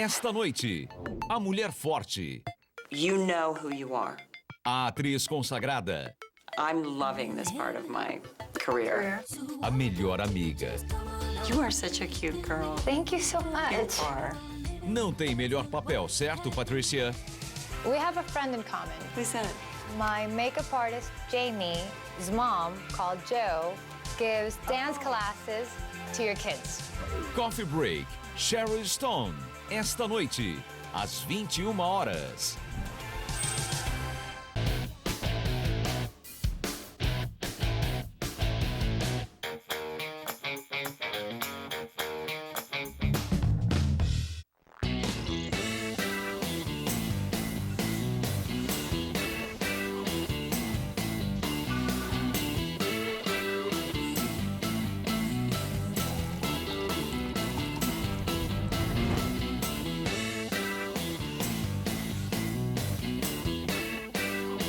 Esta noite, a mulher forte, You know who you are. a atriz consagrada, I'm loving this part of my career. a melhor amiga. You are such a cute girl. Thank you so much. You are. Não tem melhor papel, certo, Patricia? We have a friend in common. Who's that? My makeup artist, Jamie's mom, called Joe, gives dance classes to your kids. Coffee Break, Sharon Stone. Esta noite, às 21 horas.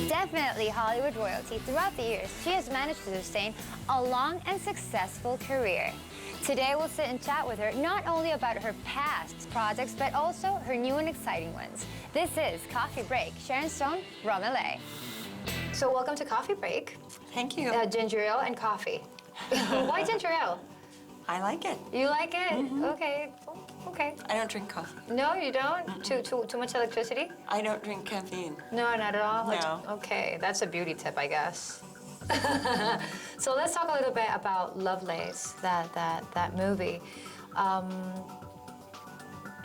Definitely Hollywood royalty. Throughout the years, she has managed to sustain a long and successful career. Today, we'll sit and chat with her not only about her past projects, but also her new and exciting ones. This is Coffee Break. Sharon Stone, Roman Lay. So welcome to Coffee Break. Thank you. Ginger ale and coffee. Why ginger ale? I like it. You like it? Okay. Okay. I don't drink coffee. No, you don't? Too much electricity? I don't drink caffeine. No, not at all? No. Okay, that's a beauty tip, I guess. So let's talk a little bit about Lovelace, that movie.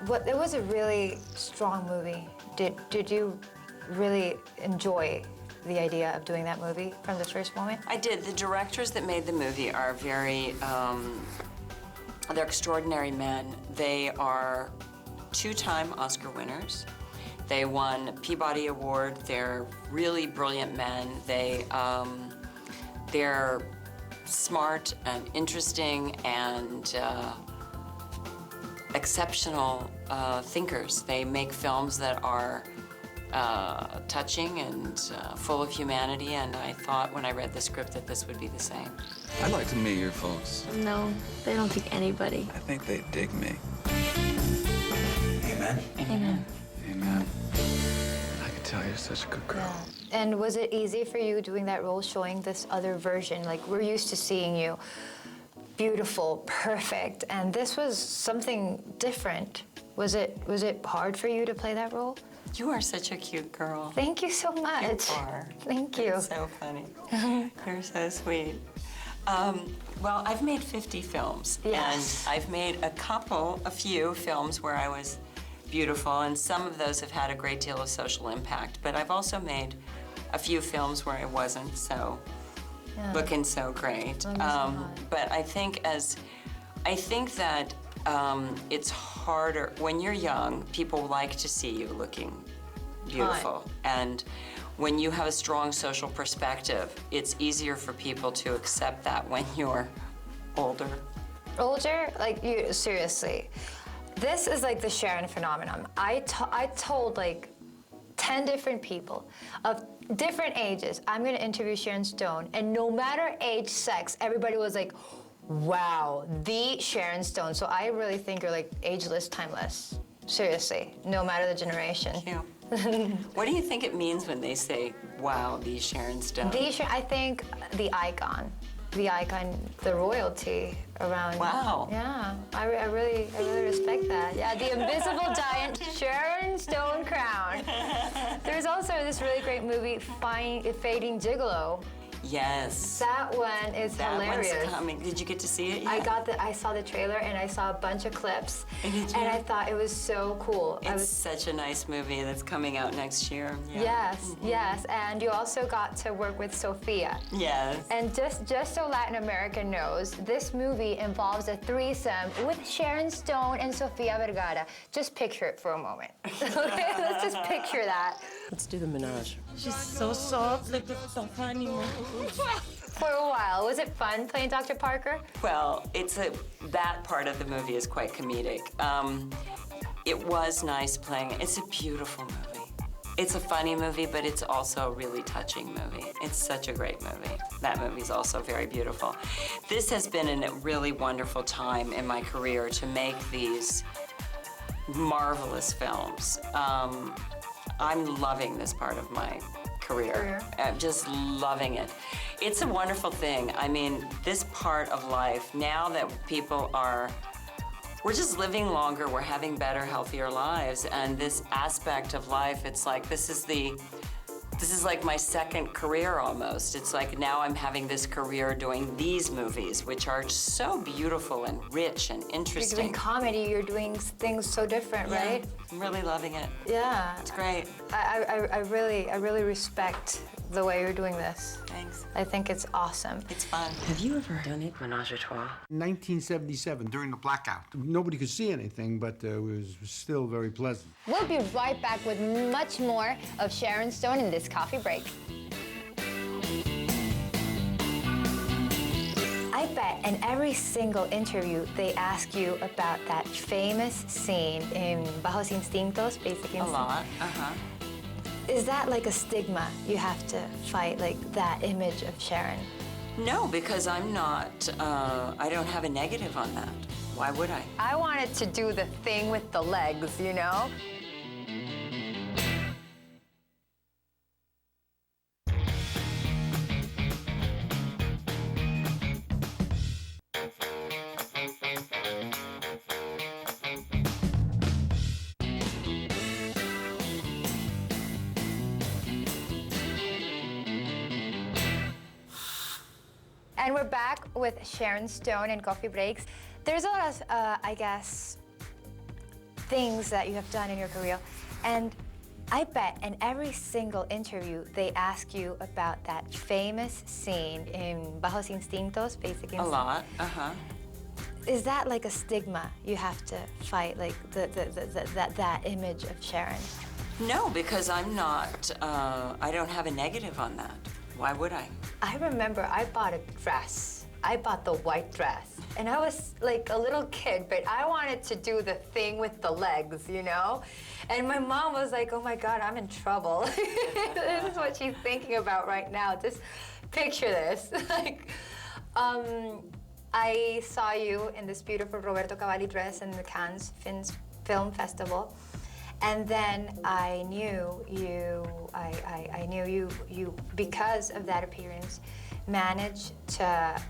It was a really strong movie. Did you really enjoy the idea of doing that movie from the first moment? I did. The directors that made the movie are very, they're extraordinary men. They are two-time Oscar winners. They won Peabody Award. They're really brilliant men. They're smart and interesting and exceptional thinkers. They make films that are touching and full of humanity, and I thought when I read the script that this would be the same. I'd like to meet your folks. No, they don't think anybody. I think they dig me. Amen? Amen. Amen. I can tell you're such a good girl. Yeah. And was it easy for you doing that role, showing this other version? Like, we're used to seeing you beautiful, perfect, and this was something different. Was it hard for you to play that role? You are such a cute girl. Thank you so much. You are. Thank you. You're so funny. You're so sweet. Well, I've made 50 films. Yes. And I've made a few films where I was beautiful, and some of those have had a great deal of social impact. But I've also made a few films where I wasn't so looking so great. But I think that it's harder when you're young. People like to see you looking beautiful, and when you have a strong social perspective, it's easier for people to accept that when you're older. Older? Like, you, seriously. This is like the Sharon phenomenon. I told like 10 different people of different ages, I'm gonna interview Sharon Stone, and no matter age, sex, everybody was like, wow, the Sharon Stone. So I really think you're like ageless, timeless. Seriously, no matter the generation. Yeah. What do you think it means when they say, wow, the Sharon Stone? I think the icon, the royalty around. Wow. Yeah, I really respect that. Yeah, the invisible giant Sharon Stone crown. There's also this really great movie, Fading Gigolo. Yes. That one is hilarious. That one's coming. Did you get to see it yet? I saw the trailer and I saw a bunch of clips, Did you? and I thought it was so cool. It's such a nice movie that's coming out next year. Yeah. Yes, yes, and you also got to work with Sophia. Yes. And just so Latin America knows, this movie involves a threesome with Sharon Stone and Sofia Vergara. Just picture it for a moment. Okay, let's just picture that. Let's do the menage. She's so soft, like the stuff animal. For a while, was it fun playing Dr. Parker? Well, that part of the movie is quite comedic. It was nice playing it. It's a beautiful movie. It's a funny movie, but it's also a really touching movie. It's such a great movie. That movie's also very beautiful. This has been a really wonderful time in my career to make these marvelous films. I'm loving this part of my career. I'm just loving it. It's a wonderful thing. I mean, this part of life, now that people are, we're just living longer, we're having better, healthier lives, and this aspect of life, it's like, this is like my second career almost. It's like now I'm having this career doing these movies, which are so beautiful and rich and interesting. You're doing comedy, you're doing things so different, Yeah, right? I'm really loving it. Yeah. It's great. I really respect the way you're doing this. Thanks. I think it's awesome. It's fun. Have you ever done it, menage a trois? 1977, during the blackout. Nobody could see anything, but it was still very pleasant. We'll be right back with much more of Sharon Stone in this coffee break. I bet in every single interview they ask you about that famous scene in Bajos Instintos, Basic Instinct. A lot, Is that like a stigma you have to fight, like that image of Sharon? No, because I'm not, I don't have a negative on that. Why would I? I wanted to do the thing with the legs, you know? And we're back with Sharon Stone and Coffee Breaks. There's a lot of, I guess, things that you have done in your career. And I bet in every single interview they ask you about that famous scene in Bajos Instintos, Basic Instinct. A lot, Is that like a stigma you have to fight, like that image of Sharon? No, because I'm not, I don't have a negative on that. Why would I? I remember I bought a dress. I bought the white dress. And I was like a little kid, but I wanted to do the thing with the legs, you know? And my mom was like, oh my God, I'm in trouble. This is what she's thinking about right now. Just picture this. Like, I saw you in this beautiful Roberto Cavalli dress in the Cannes Film Festival. And then I knew you, because of that appearance, managed to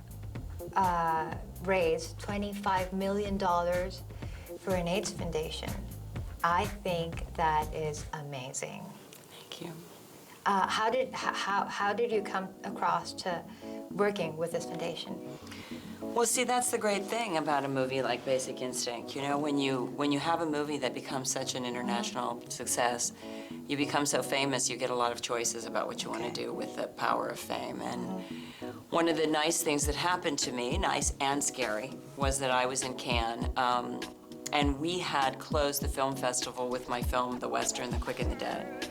raise $25 million for an AIDS foundation. I think that is amazing. Thank you. How did you come across to working with this foundation? Well, see, that's the great thing about a movie like Basic Instinct. You know, when you have a movie that becomes such an international success, you become so famous, you get a lot of choices about what you want to do with the power of fame. And one of the nice things that happened to me, nice and scary, was that I was in Cannes, and we had closed the film festival with my film, The Western, The Quick and the Dead.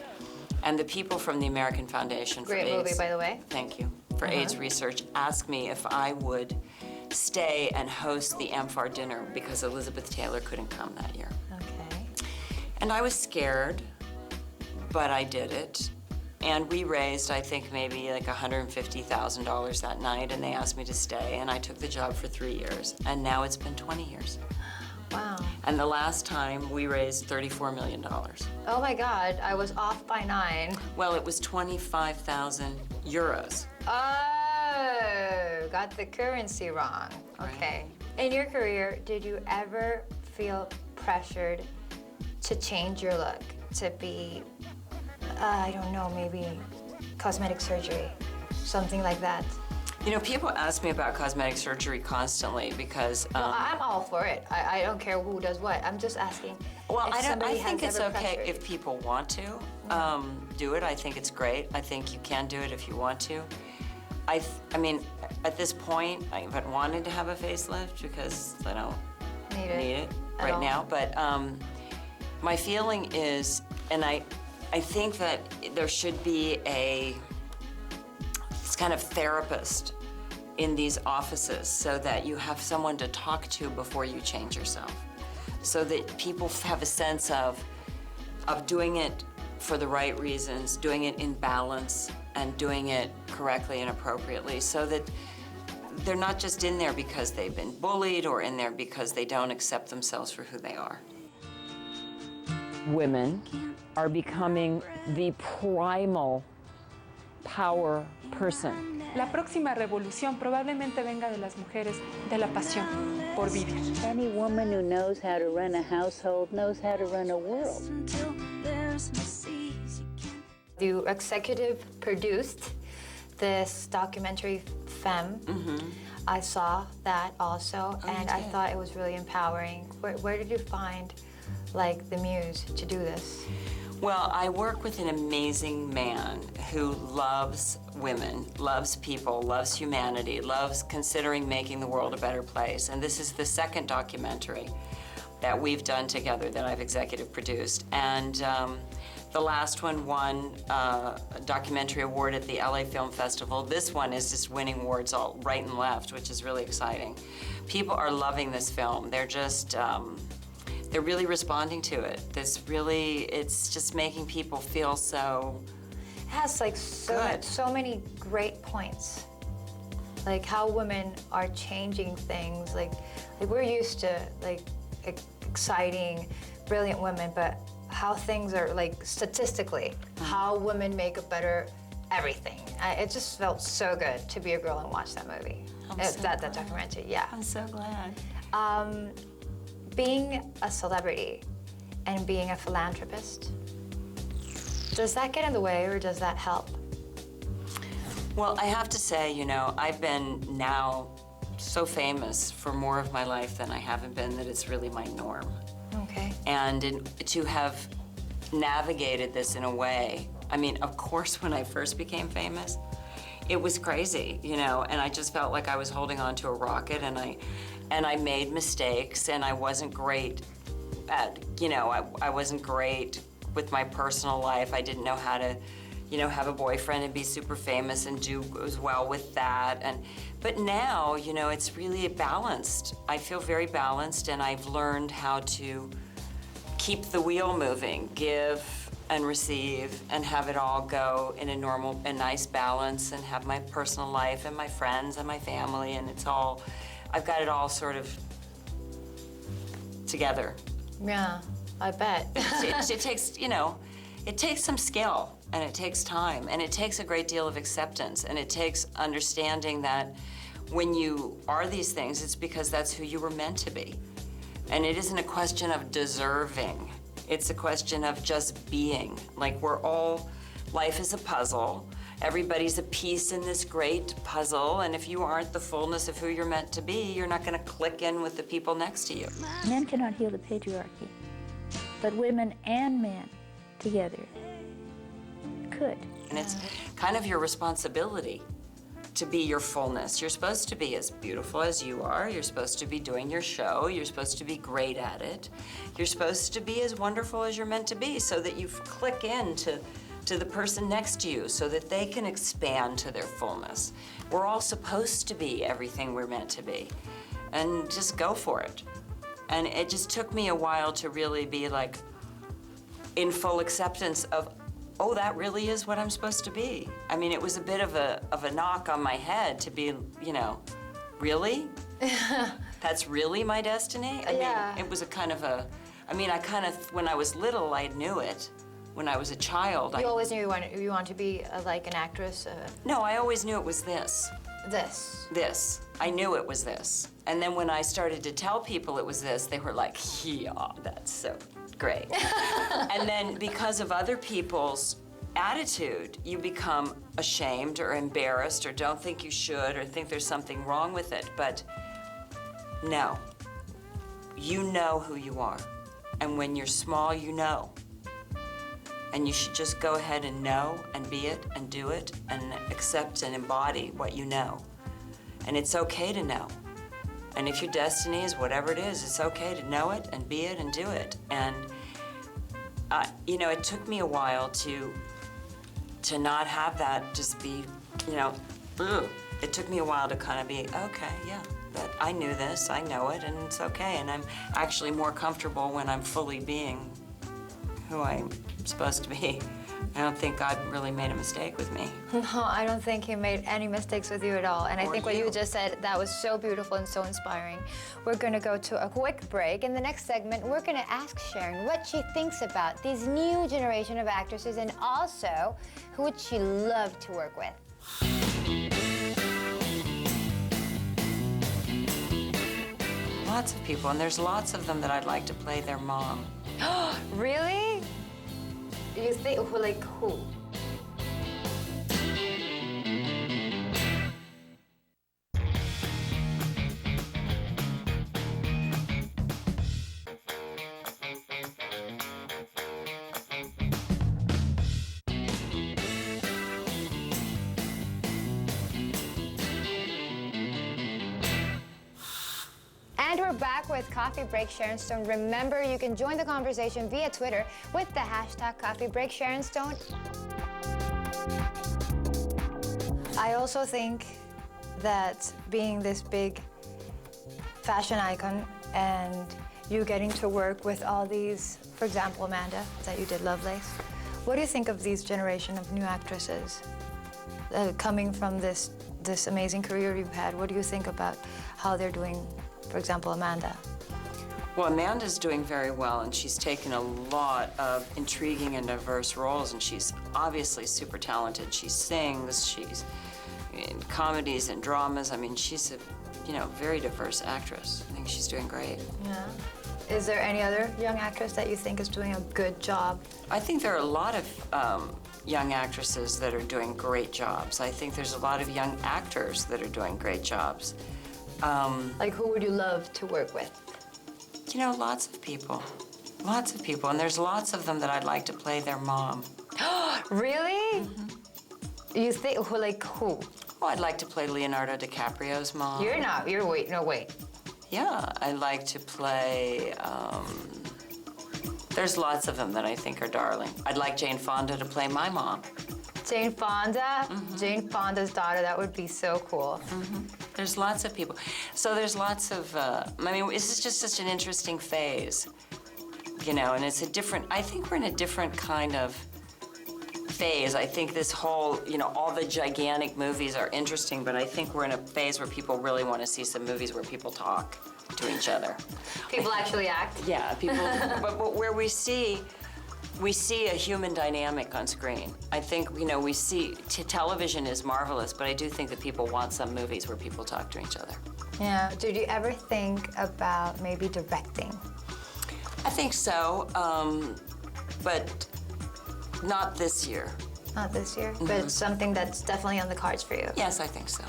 And the people from the American Foundation for AIDS... Great movie, by the way. Thank you. For AIDS research, asked me if I would stay and host the AmFAR dinner because Elizabeth Taylor couldn't come that year. Okay. And I was scared, but I did it. And we raised, I think, maybe like $150,000 that night, and they asked me to stay, and I took the job for 3 years. And now it's been 20 years. Wow. And the last time we raised $34 million. Oh my God, I was off by 9. Well, it was 25,000 euros. Oh, got the currency wrong. Okay. In your career, did you ever feel pressured to change your look, to be, I don't know, maybe cosmetic surgery, something like that? You know, people ask me about cosmetic surgery constantly because... Well, I'm all for it. I don't care who does what. I'm just asking. Well, if I somebody think has it's ever okay pressured. if people want to do it. I think it's great. I think you can do it if you want to. I mean, at this point, I haven't wanted to have a facelift because I don't need it right now. But my feeling is, and I think that there should be this kind of therapist in these offices so that you have someone to talk to before you change yourself, so that people have a sense of doing it for the right reasons, doing it in balance, and doing it correctly and appropriately, so that they're not just in there because they've been bullied or in there because they don't accept themselves for who they are. women are becoming the primal power person. La próxima revolución probablemente venga de las mujeres, de la pasión por vivir. Any woman who knows how to run a household knows how to run a world. You executive produced this documentary, Femme. I saw that also, and I thought it was really empowering. Where did you find, like, the muse to do this? Well, I work with an amazing man who loves women, loves people, loves humanity, loves considering making the world a better place. And this is the second documentary that we've done together that I've executive produced. And the last one won a documentary award at the LA Film Festival. This one is just winning awards all right and left, which is really exciting. People are loving this film. They're just, they're really responding to it. It's just making people feel so It has like so many great points. Like how women are changing things. Like we're used to like exciting, brilliant women, but how things are like statistically, how women make a better everything. It just felt so good to be a girl and watch that movie. That documentary, yeah. I'm so glad. Being a celebrity and being a philanthropist, does that get in the way or does that help? Well, I have to say, you know, I've been now so famous for more of my life than I haven't been that it's really my norm. Okay. And to have navigated this in a way, I mean, of course, when I first became famous, it was crazy, you know, and I just felt like I was holding on to a rocket, and I made mistakes, and I wasn't great at, you know, I wasn't great with my personal life. I didn't know how to, you know, have a boyfriend and be super famous and do as well with that. But now, you know, it's really balanced. I feel very balanced, and I've learned how to keep the wheel moving, give and receive, and have it all go in a nice balance, and have my personal life and my friends and my family, and I've got it all sort of together. Yeah, I bet. It takes, you know, it takes some skill, and it takes time, and it takes a great deal of acceptance, and it takes understanding that when you are these things, it's because that's who you were meant to be. And it isn't a question of deserving. It's a question of just being. Like, life is a puzzle. Everybody's a piece in this great puzzle, and if you aren't the fullness of who you're meant to be, you're not gonna click in with the people next to you. Men cannot heal the patriarchy, but women and men together could. And it's kind of your responsibility to be your fullness. You're supposed to be as beautiful as you are. You're supposed to be doing your show. You're supposed to be great at it. You're supposed to be as wonderful as you're meant to be, so that you click in to the person next to you, so that they can expand to their fullness. We're all supposed to be everything we're meant to be, and just go for it. And it just took me a while to really be like in full acceptance of, oh, that really is what I'm supposed to be. I mean, it was a bit of a knock on my head to be, you know, really? That's really my destiny? I mean, it was a kind of when I was little, I knew it. When I was a child, You always knew you wanted to be like an actress? No, I always knew it was this. This? I knew it was this. And then when I started to tell people it was this, they were like, yeah, that's so great. And then because of other people's attitude, you become ashamed or embarrassed or don't think you should or think there's something wrong with it. But no, you know who you are. And when you're small, you know. And you should just go ahead and know and be it and do it and accept and embody what you know. And it's okay to know. And if your destiny is whatever it is, it's okay to know it and be it and do it. And, you know, it took me a while to not have that just be, you know, ugh. It took me a while to kind of be, okay, yeah, but I knew this, I know it, and it's okay. And I'm actually more comfortable when I'm fully being who I'm supposed to be. I don't think God really made a mistake with me. No, I don't think he made any mistakes with you at all. And I Or think what you you. just said, that was so beautiful and so inspiring. We're going to go to a quick break. In the next segment, we're going to ask Sharon what she thinks about these new generation of actresses and also who would she love to work with. Lots of people, and there's lots of them that I'd like to play their mom. Really? You think, like who? And we're back with Coffee Break Sharon Stone. Remember, you can join the conversation via Twitter with the hashtag Coffee Break Sharon Stone. I also think that being this big fashion icon and you getting to work with all these, for example, Amanda, that you did Lovelace. What do you think of these generation of new actresses coming from this amazing career you've had? What do you think about how they're doing? For example, Amanda. Well, Amanda's doing very well, and she's taken a lot of intriguing and diverse roles, and she's obviously super talented. She sings, she's in comedies and dramas. I mean, she's a, very diverse actress. I think she's doing great. Yeah. Is there any other young actress that you think is doing a good job? I think there are a lot of young actresses that are doing great jobs. I think there's a lot of young actors that are doing great jobs. Like, who would you love to work with? Lots of people. Lots of people, and there's lots of them that I'd like to play their mom. Really? Mm-hmm. You think, like who? Oh, I'd like to play Leonardo DiCaprio's mom. You're not, wait. Yeah, I'd like to play, there's lots of them that I think are darling. I'd like Jane Fonda to play my mom. Jane Fonda? Mm-hmm. Jane Fonda's daughter, that would be so cool. Mm-hmm. There's lots of people. So there's lots of, this is just such an interesting phase, and it's I think we're in a different kind of phase. I think this whole, all the gigantic movies are interesting, but I think we're in a phase where people really want to see some movies where people talk to each other. People actually act? Yeah, people, but where we see a human dynamic on screen. I think, we see, television is marvelous, but I do think that people want some movies where people talk to each other. Yeah. Did you ever think about maybe directing? I think so, but not this year. Not this year? Mm-hmm. But it's something that's definitely on the cards for you? Yes, I think so.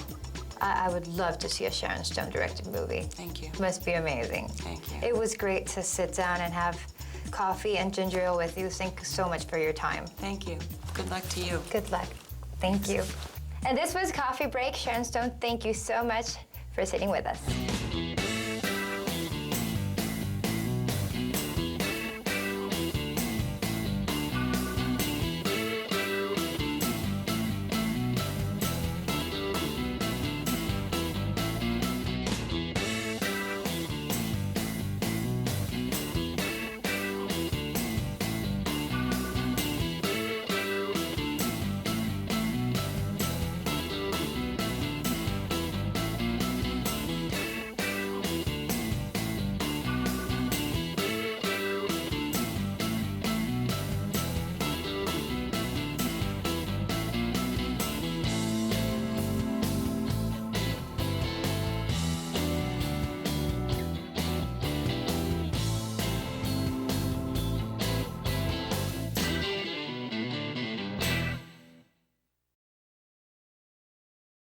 I would love to see a Sharon Stone directed movie. Thank you. It must be amazing. Thank you. It was great to sit down and have coffee and ginger ale with you. Thank you so much for your time. Thank you. Good luck to you. Good luck. Thank you. And this was Coffee Break. Sharon Stone, thank you so much for sitting with us.